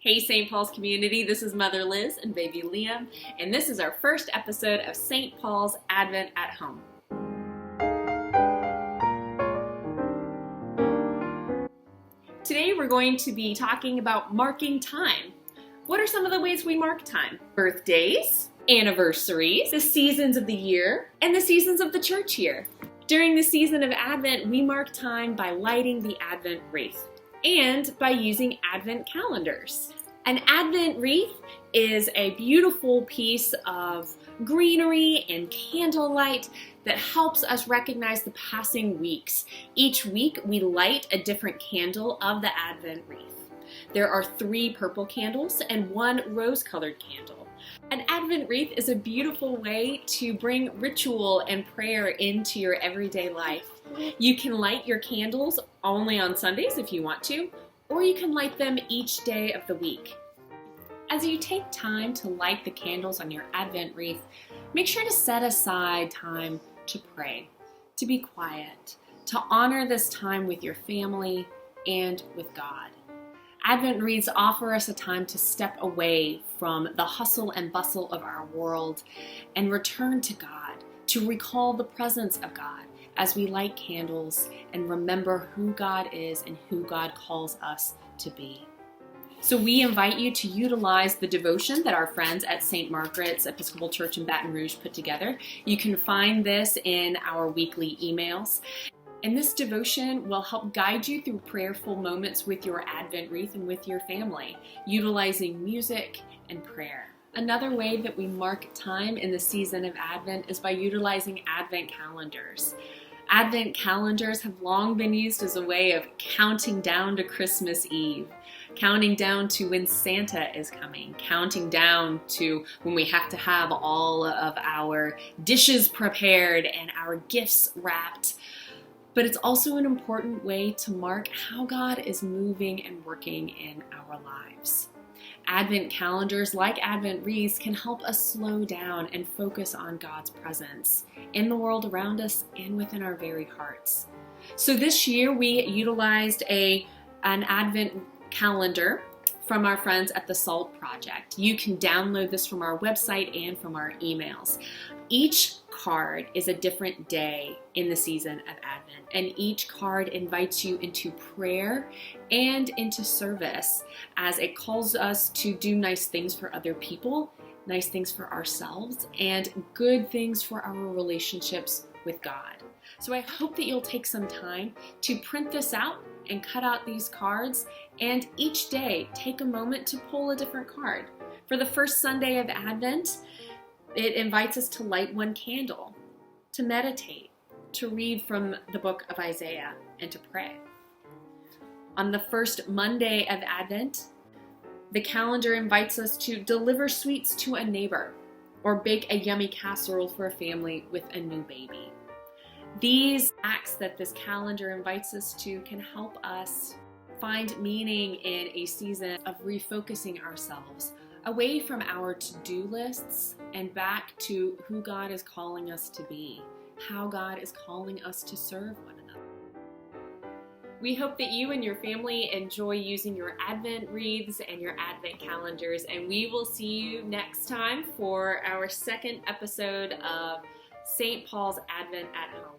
Hey St. Paul's community, this is Mother Liz and baby Liam, and this is our first episode of St. Paul's Advent at Home. Today we're going to be talking about marking time. What are some of the ways we mark time? Birthdays, anniversaries, the seasons of the year, and the seasons of the church year. During the season of Advent, we mark time by lighting the Advent wreath and by using Advent calendars. An Advent wreath is a beautiful piece of greenery and candlelight that helps us recognize the passing weeks. Each week we light a different candle of the Advent wreath. There are 3 purple candles and 1 rose-colored candle. An Advent wreath is a beautiful way to bring ritual and prayer into your everyday life. You can light your candles only on Sundays if you want to, or you can light them each day of the week. As you take time to light the candles on your Advent wreath, make sure to set aside time to pray, to be quiet, to honor this time with your family and with God. Advent wreaths offer us a time to step away from the hustle and bustle of our world and return to God, to recall the presence of God as we light candles and remember who God is and who God calls us to be. So we invite you to utilize the devotion that our friends at St. Margaret's Episcopal Church in Baton Rouge put together. You can find this in our weekly emails. And this devotion will help guide you through prayerful moments with your Advent wreath and with your family, utilizing music and prayer. Another way that we mark time in the season of Advent is by utilizing Advent calendars. Advent calendars have long been used as a way of counting down to Christmas Eve, counting down to when Santa is coming, counting down to when we have to have all of our dishes prepared and our gifts wrapped. But it's also an important way to mark how God is moving and working in our lives. Advent calendars, like Advent wreaths, can help us slow down and focus on God's presence in the world around us and within our very hearts. So this year we utilized an Advent calendar from our friends at the SALT Project. You can download this from our website and from our emails. Each card is a different day in the season of Advent, and each card invites you into prayer and into service as it calls us to do nice things for other people, nice things for ourselves, and good things for our relationships with God. So I hope that you'll take some time to print this out and cut out these cards, and each day take a moment to pull a different card. For the first Sunday of Advent, it invites us to light 1 candle, to meditate, to read from the book of Isaiah, and to pray. On the first Monday of Advent, the calendar invites us to deliver sweets to a neighbor or bake a yummy casserole for a family with a new baby. These acts that this calendar invites us to can help us find meaning in a season of refocusing ourselves away from our to-do lists and back to who God is calling us to be, how God is calling us to serve one another. We hope that you and your family enjoy using your Advent wreaths and your Advent calendars, and we will see you next time for our second episode of St. Paul's Advent at Home.